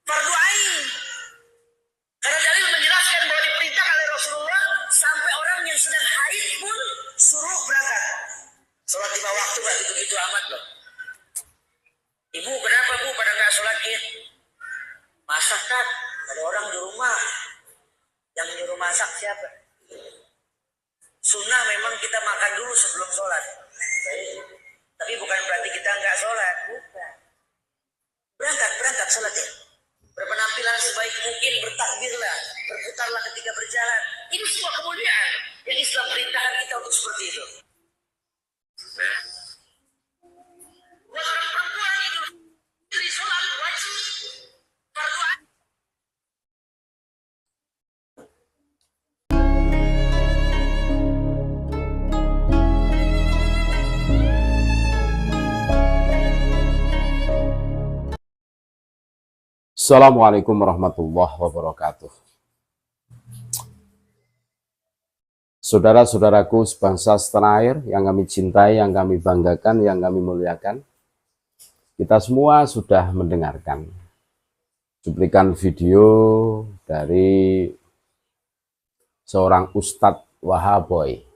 Fardu ain. Karena dalil menjelaskan bahwa diperintahkan oleh Rasulullah sampai orang yang sedang haid pun suruh berangkat. Sholat 5 waktu gak gitu-gitu amat loh. Ibu kenapa bu pada nggak sholat id? Masak kan? Ada orang di rumah. Yang nyuruh masak siapa? Sunnah memang kita makan dulu sebelum sholat. Tapi bukan berarti kita nggak sholat. Bukan. Berangkat sholat ya. Berpenampilan sebaik mungkin, bertakbirlah, berputarlah ketika berjalan. Ini semua kemuliaan yang Islam perintahkan kita untuk seperti itu. Buat orang perempuan itu sholat wajib. Fardu ain. Assalamualaikum warahmatullahi wabarakatuh. Saudara-saudaraku sebangsa setanah air yang kami cintai, yang kami banggakan, yang kami muliakan, kita semua sudah mendengarkan cuplikan video dari seorang Ustadz Wahaboy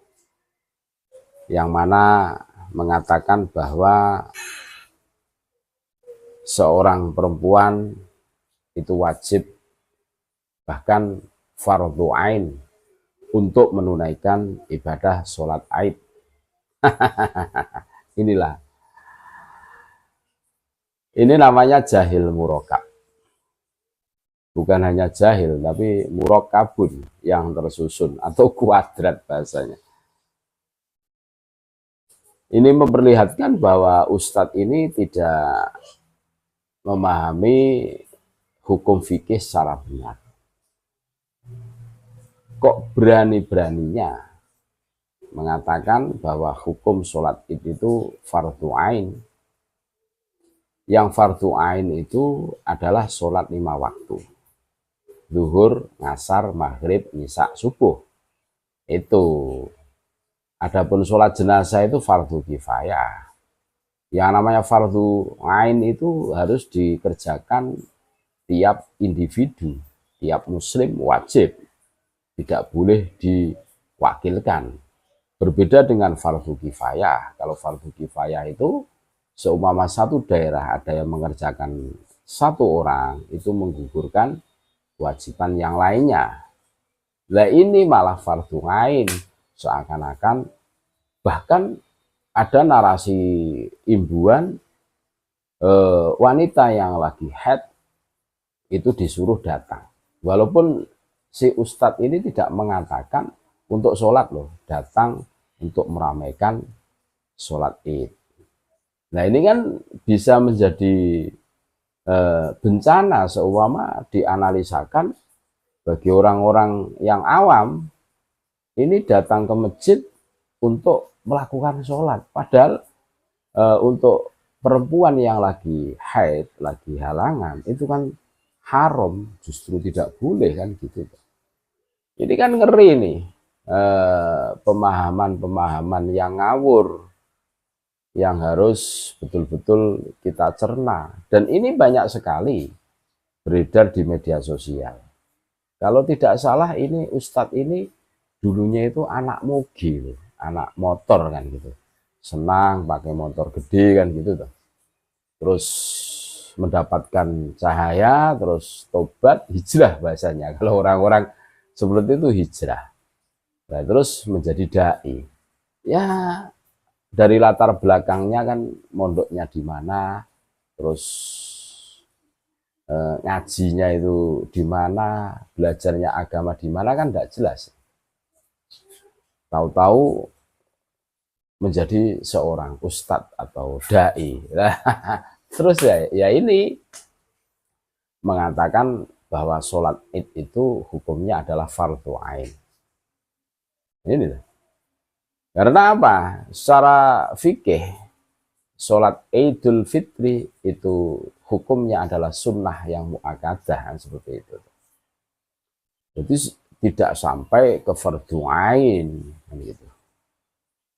yang mana mengatakan bahwa seorang perempuan itu wajib, bahkan fardhu ain, untuk menunaikan ibadah sholat Aid. Inilah, ini namanya jahil murokab. Bukan hanya jahil, tapi murokabun yang tersusun atau kuadrat bahasanya. Ini memperlihatkan bahwa Ustadz ini tidak memahami hukum fikih secara benar. Kok berani-beraninya mengatakan bahwa hukum sholat id itu fardu ain. Yang fardu ain itu adalah sholat 5 waktu. Zuhur, ngasar, maghrib, isya, subuh. Itu. Adapun sholat jenazah itu fardu kifayah. Yang namanya fardu ain itu harus dikerjakan tiap individu, tiap muslim wajib, tidak boleh diwakilkan. Berbeda dengan fardu kifayah. Kalau fardu kifayah itu seumpama satu daerah ada yang mengerjakan satu orang, itu menggugurkan kewajiban yang lainnya. Nah ini malah fardu ain, seakan-akan bahkan ada narasi imbuan wanita yang lagi haid itu disuruh datang. Walaupun si Ustadz ini tidak mengatakan untuk sholat loh, datang untuk meramaikan sholat id. Nah ini kan bisa menjadi bencana seumpama dianalisakan bagi orang-orang yang awam, ini datang ke masjid untuk melakukan sholat. Padahal untuk perempuan yang lagi haid, lagi halangan, itu kan haram, justru tidak boleh kan gitu. Ini kan ngeri nih, pemahaman-pemahaman yang ngawur, yang harus betul-betul kita cerna. Dan ini banyak sekali beredar di media sosial. Kalau tidak salah ini Ustadz ini dulunya itu anak moge, anak motor kan gitu. Senang pakai motor gede kan gitu tuh. Terus mendapatkan cahaya, terus tobat, hijrah bahasanya. Kalau orang-orang seperti itu hijrah. Nah, terus menjadi dai. Ya, dari latar belakangnya kan mondoknya di mana, terus ngajinya itu di mana, belajarnya agama di mana kan tidak jelas. Tahu-tahu menjadi seorang ustadz atau dai. Terus ya ini mengatakan bahwa sholat id itu hukumnya adalah fardu ain. Ini karena apa? Secara fikih sholat Idul Fitri itu hukumnya adalah sunnah yang muakkadah seperti itu. Jadi tidak sampai ke fardu ain gitu.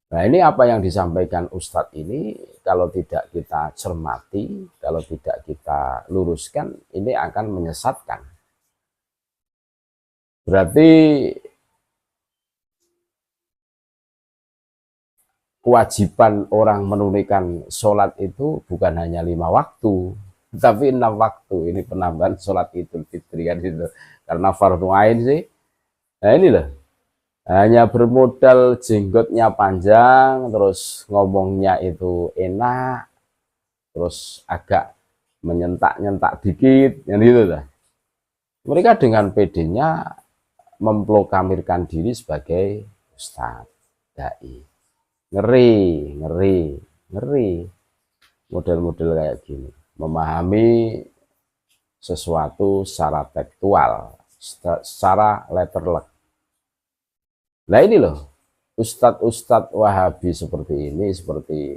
Nah, ini apa yang disampaikan Ustadz ini, kalau tidak kita cermati, kalau tidak kita luruskan, ini akan menyesatkan. Berarti kewajiban orang menunaikan sholat itu bukan hanya 5 waktu, tapi 6 waktu. Ini penambahan sholat Idul Fitri kan itu. Karena fardu ain sih. Nah ini loh, hanya bermodal jenggotnya panjang, terus ngomongnya itu enak, terus agak menyentak-nyentak dikit, yang gitu lah. Mereka dengan PD-nya memproklamirkan diri sebagai ustadz, dai. Ngeri, ngeri, ngeri. Model-model kayak gini. Memahami sesuatu secara tekstual, secara letterlek. Nah ini loh, ustadz-ustadz Wahabi seperti ini, seperti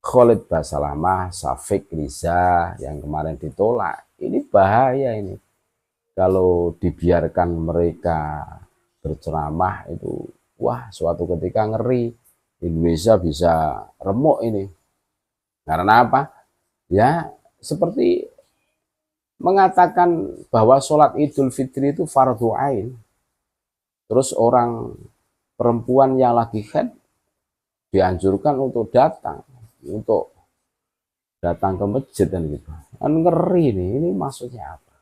Khalid Basalamah, Syafiq Riza yang kemarin ditolak, ini bahaya ini. Kalau dibiarkan mereka berceramah itu, wah suatu ketika ngeri. Indonesia bisa remuk ini. Karena apa? Ya seperti mengatakan bahwa sholat Idul Fitri itu fardu ain. Terus orang perempuan yang lagi haid dianjurkan untuk datang ke masjid dan gitu. Kan ngeri nih, ini maksudnya apa?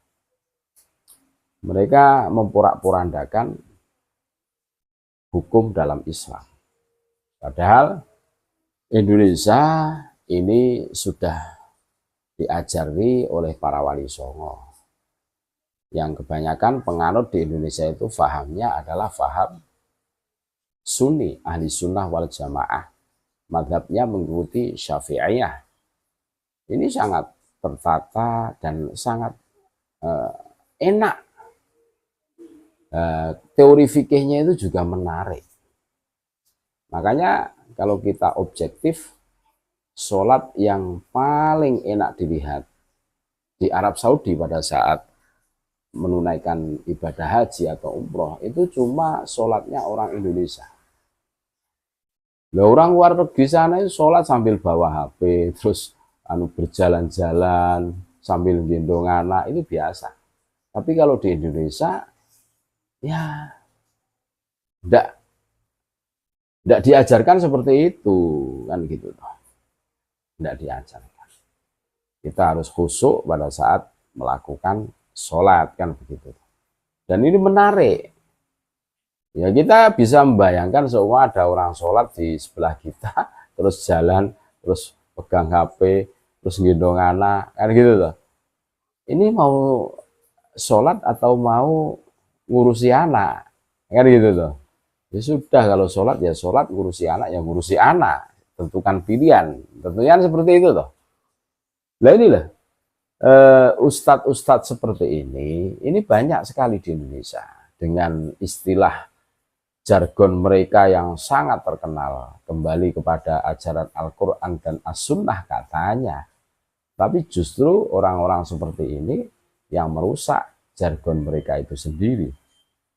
Mereka memporak-porandakan hukum dalam Islam. Padahal Indonesia ini sudah diajari oleh para wali songo. Yang kebanyakan penganut di Indonesia itu fahamnya adalah faham Sunni, ahli sunnah wal jamaah. Madhabnya mengikuti Syafi'iyah. Ini sangat tertata dan sangat enak. Teori fikihnya itu juga menarik. Makanya kalau kita objektif, sholat yang paling enak dilihat di Arab Saudi pada saat menunaikan ibadah haji atau umroh itu cuma sholatnya orang Indonesia. Lah orang luar negeri sana itu sholat sambil bawa HP, terus berjalan-jalan sambil gendong anak, itu biasa. Tapi kalau di Indonesia ya tidak diajarkan seperti itu kan gitu loh. Tidak diajarkan. Kita harus khusyuk pada saat melakukan sholat kan begitu. Dan ini menarik. Ya kita bisa membayangkan semua ada orang sholat di sebelah kita, terus jalan, terus pegang HP, terus gendong anak, kan gitu loh. Ini mau sholat atau mau ngurusi anak, kan gitu loh. Ya sudah, kalau sholat ya sholat, ngurusi anak ya ngurusi anak, tentukan pilihan, tentunya seperti itu loh. Nah inilah ustadz-ustadz seperti ini banyak sekali di Indonesia dengan istilah jargon mereka yang sangat terkenal, kembali kepada ajaran Al-Quran dan As-Sunnah katanya. Tapi justru orang-orang seperti ini yang merusak jargon mereka itu sendiri.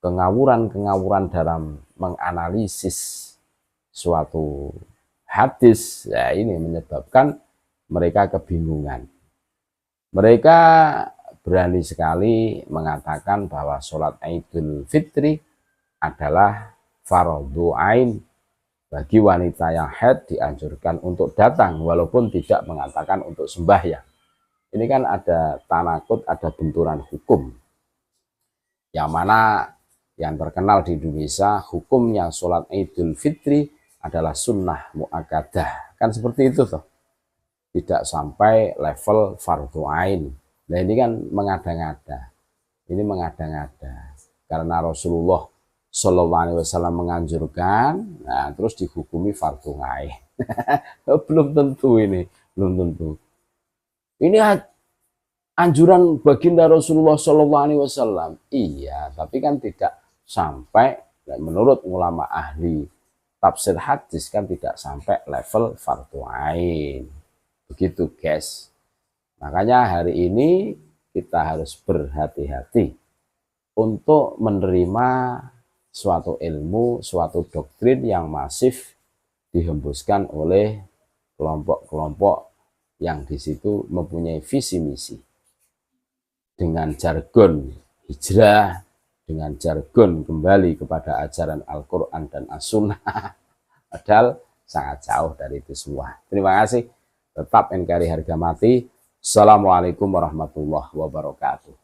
Kengawuran-kengawuran dalam menganalisis suatu hadis, ya ini menyebabkan mereka kebingungan. Mereka berani sekali mengatakan bahwa sholat Idul Fitri adalah fardu ain, bagi wanita yang haid dianjurkan untuk datang walaupun tidak mengatakan untuk sembahyang. Ini kan ada tanakut, ada benturan hukum. Yang mana yang terkenal di Indonesia hukumnya sholat Idul Fitri adalah sunnah muakkadah. Kan seperti itu toh. Tidak sampai level fardu ain. Nah ini kan mengada-ngada. Ini mengada-ngada. Karena Rasulullah Shallallahu Alaihi Wasallam menganjurkan, nah terus dihukumi fardu ain. Belum tentu ini, belum tentu. Ini anjuran baginda Rasulullah Shallallahu Alaihi Wasallam. Iya, tapi kan tidak sampai, menurut ulama ahli tafsir hadis kan tidak sampai level fardu ain. Begitu guys. Makanya hari ini kita harus berhati-hati untuk menerima suatu ilmu, suatu doktrin yang masif dihembuskan oleh kelompok-kelompok yang di situ mempunyai visi misi dengan jargon hijrah, dengan jargon kembali kepada ajaran Al-Quran dan As-Sunnah. Padahal sangat jauh dari itu semua. Terima kasih. Tetap NKRI harga mati. Assalamualaikum warahmatullahi wabarakatuh.